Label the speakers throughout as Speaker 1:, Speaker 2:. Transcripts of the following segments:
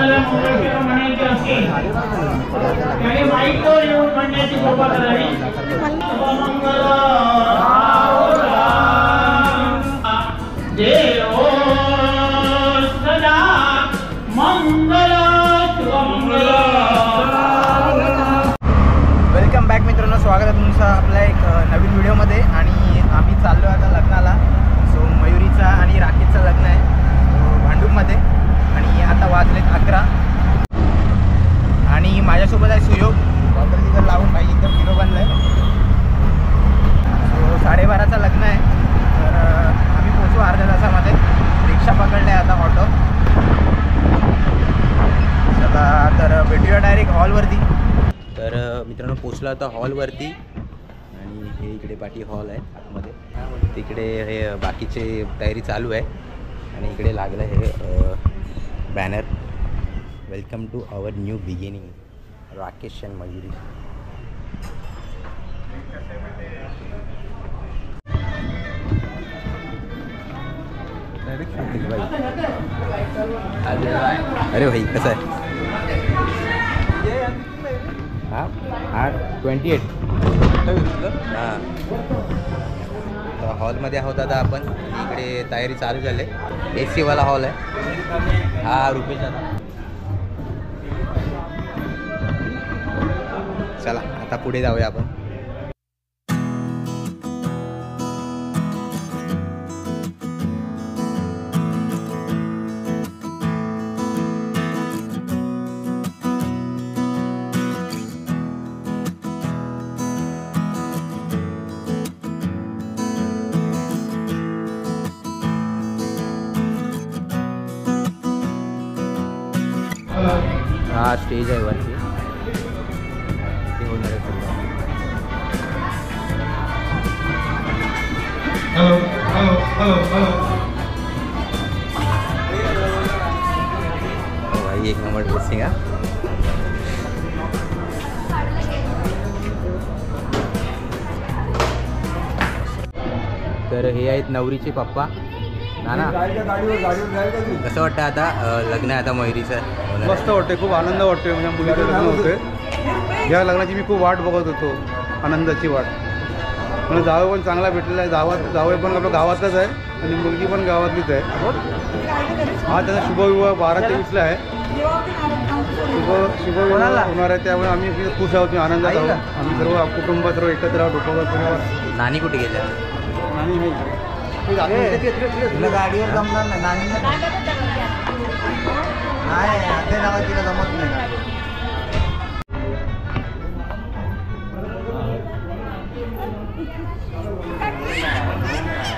Speaker 1: कोणाला मंगळसूत्र म्हणायचे असतील त्याने माईक वर येऊन म्हणण्याची कृपा करावी. मंगल देव सदा मंगल शुभमंगल.
Speaker 2: वेलकम बॅक मित्रांनो, स्वागत आहे तुमचं आपल्या एक नवीन व्हिडिओमध्ये. आणि आम्ही चाललो आता लग्नाला. सो मयुरीचा आणि राकेशचं लग्न आहे भांडूपमध्ये आणि आता वाजलेत 11 आणि माझ्यासोबत आहे सुयोग. बॉर्डर तिथं लावून भाई एकदम हिरो बनलं आहे. सो 12:30चं लग्न आहे. तर आम्ही पोचू अर्ध्या तासामध्ये. रिक्षा पकडले आता ऑटो. चला तर भेटूया डायरेक्ट हॉलवरती. तर मित्रांनो पोचलो आता हॉलवरती आणि हे इकडे पाठी हॉल आहे आतमध्ये. तिकडे हे बाकीचे तयारी चालू आहे आणि इकडे लागलं हे banner, welcome to our new beginning Rakesh and Mayuri. अरे भाई कसं आहे? हां 28. हां हॉलमध्ये आहोत आता आपण. इकडे तयारी चालू झाली. AC वाला हॉल आहे हा रुपेश दादा. चला आता पुढे जाऊया आपण. हा स्टेज आहे वरती. ते होणार आहे सगळं.
Speaker 1: Hello hello hello hello.
Speaker 2: भाई एक नंबर ड्रेसिंग. हा तर हे आहेत नवरीचे पप्पा. नाना कसं वाटतं आता लग्न आहे आता मयुरीचं?
Speaker 3: मस्त वाटते, खूप आनंद वाटतोय. म्हणजे मुलीचं लग्न होते. या लग्नाची मी खूप वाट बघत होतो, आनंदाची वाट. म्हणजे जावं पण चांगला भेटलेला आहे. जावं पण आपल्या गावातलाच आहे आणि मुलगी पण गावातलीच आहे. हा त्याचा शुभविवाह 12-23ला आहे. शुभविवाह होणार आहे. त्यामुळे आम्ही खुश आहोत, आनंदात आहोत. आम्ही सर्व कुटुंब सर्व एकत्र आहोत. डोकं
Speaker 2: नानी कुठे गेल्या?
Speaker 3: नानी नाही
Speaker 2: गाडीवर जमणार नाही. नानी नाही तिला जमत नाही.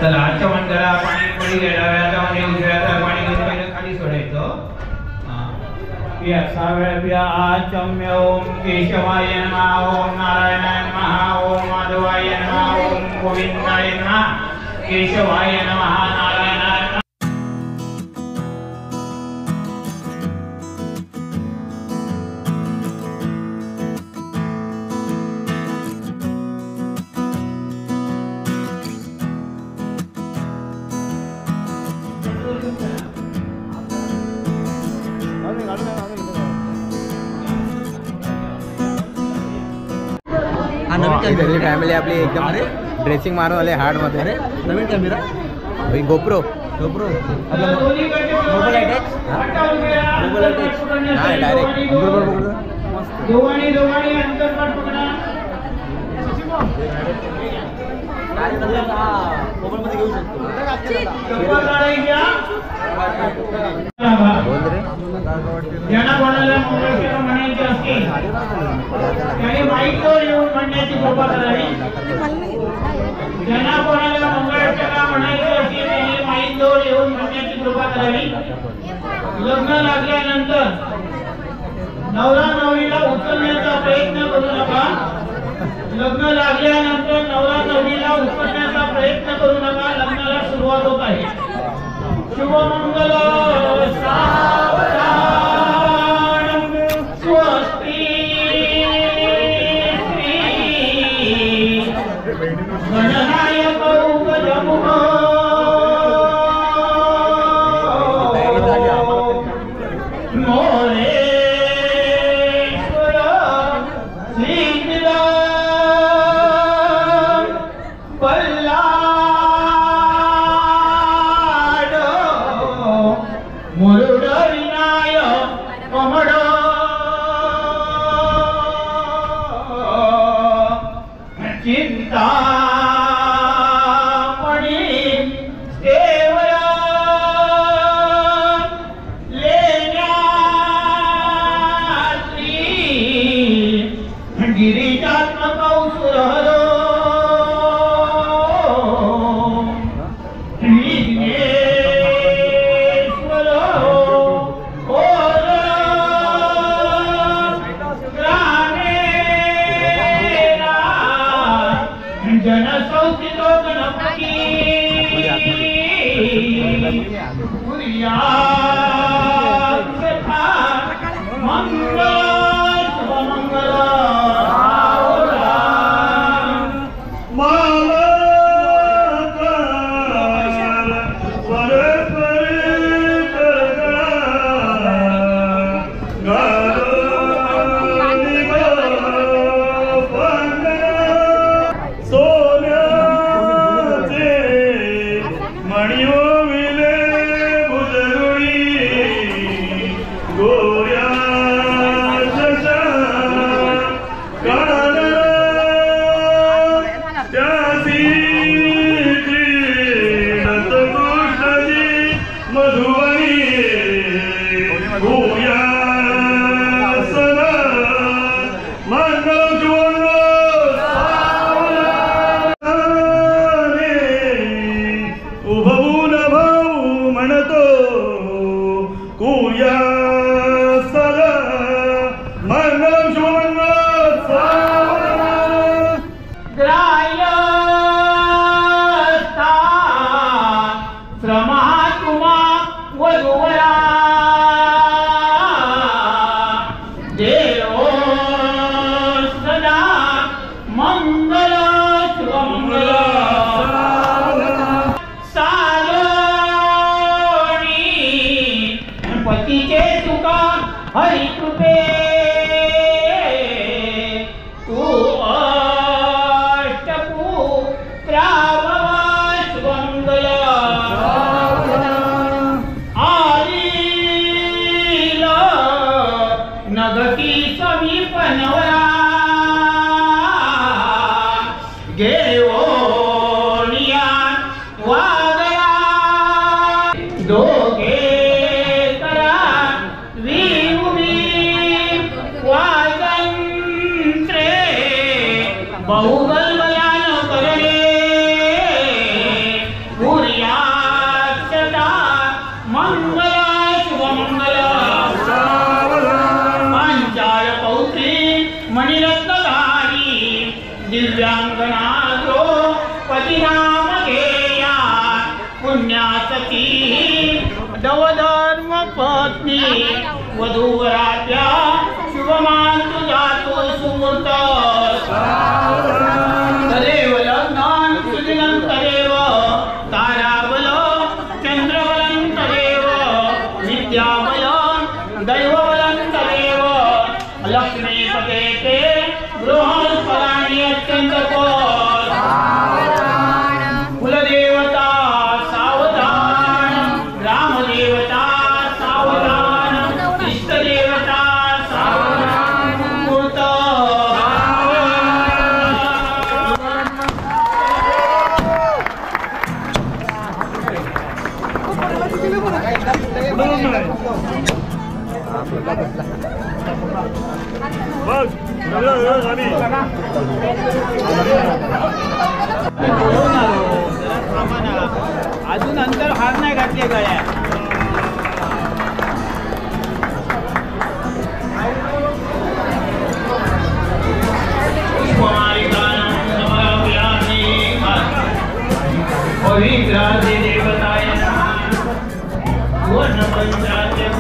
Speaker 1: तर आजच्या मंडळा पाणी पडी गेला म्हणजे उजव्याचा पाणी घेऊन पहिलं खाली सोडायचं. पिया 6 वेळा पिया. आचम्य ओम केशवाय नमः, ओम नारायणाय नमः, ओम माधवाय नमः, ओम गोविंदाय नमः, केशवाय नमः, नारायणाय नमः.
Speaker 2: फॅमिली आपली एकदम ड्रेसिंग मारून आले हार्डमध्ये. नवीन कॅमेरा गोप्रो मोबाईल अटॅच हां डायरेक्ट मोबाईलमध्ये घेऊ शकतो. बोल रे.
Speaker 1: ज्यांना कोणाला मंगळसूत्र म्हणायचे असतील त्याने माईक वर येऊन म्हणण्याची कृपा करावी. ज्यांना कोणाला मंगळसूत्र म्हणायचे असतील त्याने माईक वर येऊन म्हणण्याची कृपा करावी. लग्न लागल्यानंतर नवरा नवरीला उचलण्याचा प्रयत्न करू नका. लग्न लागल्यानंतर नवरा नवरीला उचलण्याचा प्रयत्न करू नका. लग्नाला सुरुवात होत आहे. शुभमंगल स्वस्ती गणनायक मोरेश्वर श्रीराम पल्लाड मुरुड विनायक कमड चिंतामणी देवया लेण्यात्री गिरिजात्मक सुरहरो विघ्नेश्वर ओर ग्रामेरा जनसौखितो गणपती कुर्यात्था मंगल शुभमंगल हरि कृपे तू अष्टपुत्रावश मंगल आलील नगती समीप नवरा गेओनिया वागया दोघे बहुबलबलान करले कुर्याक्षता मंगल शुभमंगल पांचाळ पौत्री मणिरत्नधारी दिव्यांगना द्रौपदीनाम गेया पुण्यासती दवधर्म पत्नी वधूवरात्या शुभमान तुझातो सुमूर्त तदेव लग्नं सुदिनं तदेव ताराबल चंद्रबलं तदेव विद्याबलं दैवबलं तदेव लक्ष्मीपते ते गृहफलानि अत्यंत कुलदेवता सावधान ग्रामदेवता सावधान इष्टदेवता सावधान मूर्त अजून अंतर हार नाही घातले गळ्या पवित्रादि देवताय वर्ण पंचाद्य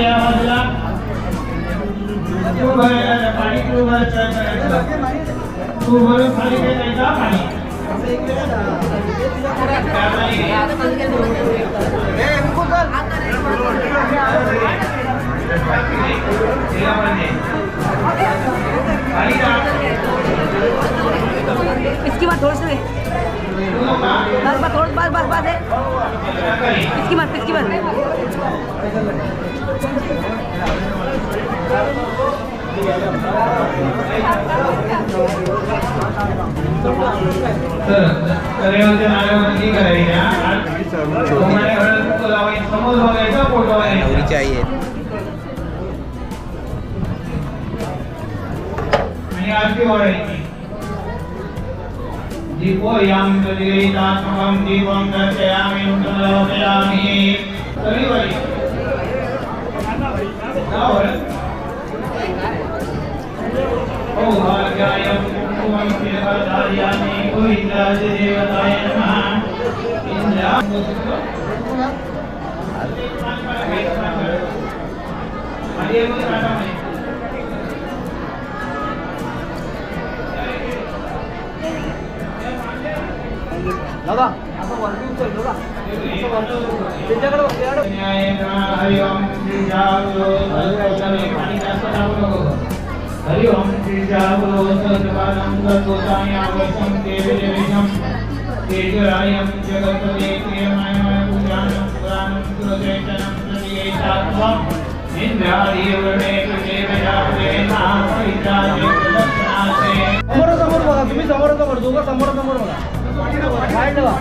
Speaker 1: या बाजूला तू भरायला पाणी तू भरायचं तू भरून खाली घ्यायचा पाणी
Speaker 4: इसकी बात थोड़ी सी बस थोड़ी बस है इसकी बात
Speaker 2: नवरीची आई आहे.
Speaker 1: आणि आरती वाढायची. दीपो याम दीतात्मकं दीपं दर्शयामि नूतनलोकयामि कलिवरी ओ भाग्याय कुमं देवतायामि गोविन्दाय देवताय नमः इंद्रा
Speaker 3: दादा
Speaker 1: हरि ओम श्री जागो सत्पादं सत्वसायावसं देवदेवं तेजरायं जगत्पते प्रियमयं पूजानं पुराणं सुरचैतनं प्रतिगैतात्मं इंद्रादिवर्णे देवयावे नामैत्राजे प्रदक्षिणासे.
Speaker 3: समोर बघा तुम्ही, समोर दोघं समोर बघा. बाहेर ठेवा.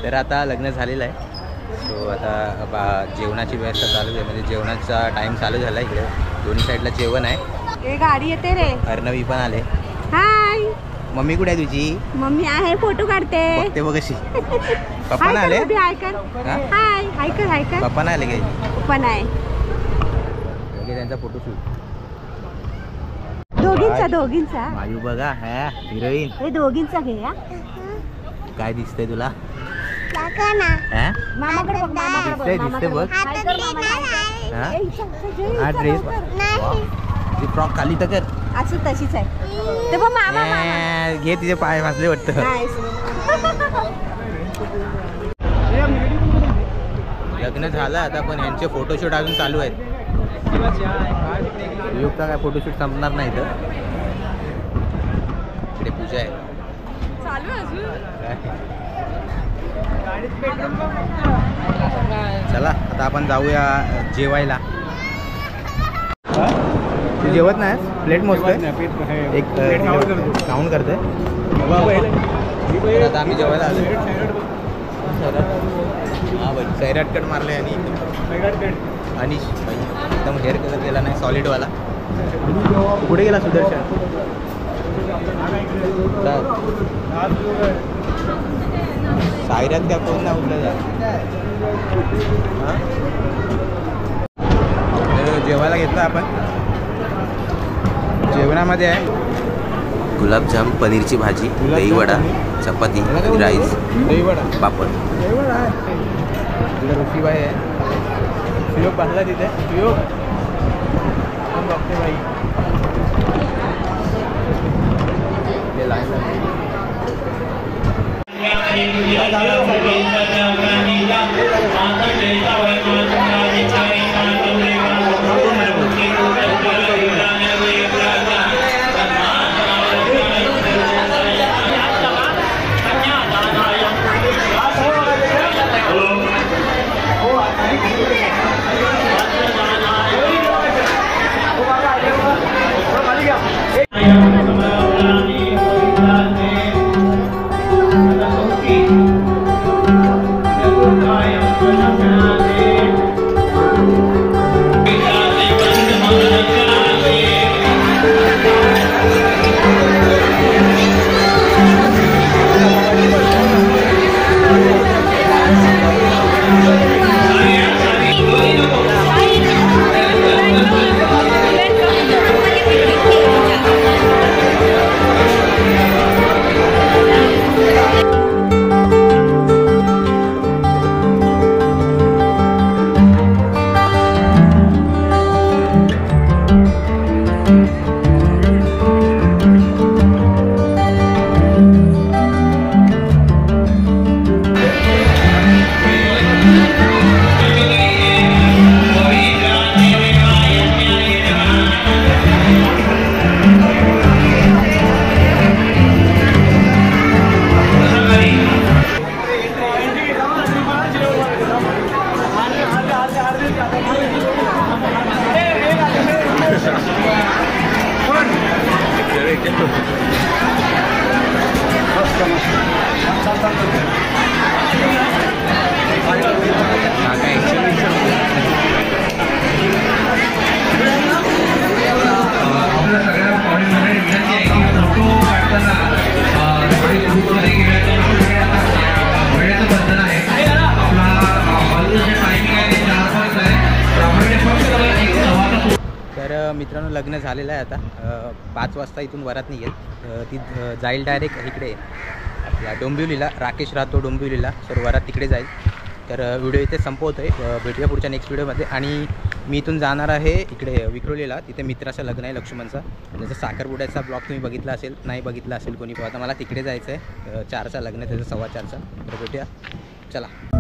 Speaker 2: तर आता लग्न झालेलं आहे. सो आता जेवणाची व्यवस्था चालू आहे. म्हणजे जेवणाचा टाइम चालू झाला. इकडे दोन्ही साईडला जेवण आहे.
Speaker 4: गाडी येते रे.
Speaker 2: अर्णवी पण आले.
Speaker 4: हाय
Speaker 2: मम्मी कुठे आहे तुझी?
Speaker 4: मम्मी आहे, फोटो काढते.
Speaker 2: बघते बघ कशी. पप्पा ना आले.
Speaker 4: हाय कर
Speaker 2: पप्पा ना आले काय?
Speaker 4: पण आहे
Speaker 2: त्यांचा फोटोशूट
Speaker 4: दोघींचा
Speaker 2: मायू बघा. हा हिरोईन.
Speaker 4: हे दोघींचा घे या.
Speaker 2: काय दिसतंय तुला?
Speaker 4: मामाकडे बघ,
Speaker 2: दिसतंय बघ. हा ड्रेस फ्रॉक खाली तर कर.
Speaker 4: असं तशीच आहे ते बघ. मामा
Speaker 2: घे तिचे पाय वाचले वाटतं. लग्न झालं आता, पण यांचे फोटोशूट अजून चालू आहेत. युगचा काय फोटोशूट संपणार नाही तर. इकडे पूजा आहे
Speaker 4: चालू अजून.
Speaker 2: चला आता आपण जाऊया जेवायला. तू जेवत नाही? प्लेट मोजतोय. एक काउंट करते. आता आम्ही जेवायला आलो. हा भाई सैराट कट मारले. आणि अनिश भाई एकदम हेअर कलर केला नाही, सॉलिडवाला. पुढे गेला सुदर्शन. सायरात त्या कोण ना उठलं जा. जेवायला घेतलं आपण. जेवणामध्ये आहे गुलाबजाम, पनीरची भाजी, दहीवडा, चपाती, राईस,
Speaker 3: दहीवडा,
Speaker 2: पापड. तिथे ऋषीबाई आहे. सुयोग बसला तिथे. सुयोग कोण बघते बाई. ते लाईन लग्न झालेलं आहे आता. 5 वाजता इथून वरात निघेल. ती जाईल डायरेक्ट इकडे आपला डोंबिवलीला. राकेश राहतो डोंबिवलीला, तर वरात तिकडे जाईल. तर व्हिडिओ इथे संपवतो आहे. भेटूया पुढच्या नेक्स्ट व्हिडिओमध्ये. आणि मी इथून जाणार आहे इकडे विक्रोलीला. तिथे मित्राचं लग्न आहे लक्ष्मणचा. त्याचा साखरपुड्याचा ब्लॉग तुम्ही बघितला असेल, नाही बघितला असेल कोणी. आता मला तिकडे जायचं आहे. 4चा लग्न आहे त्याचं, 4:15चा. तर भेटूया, चला.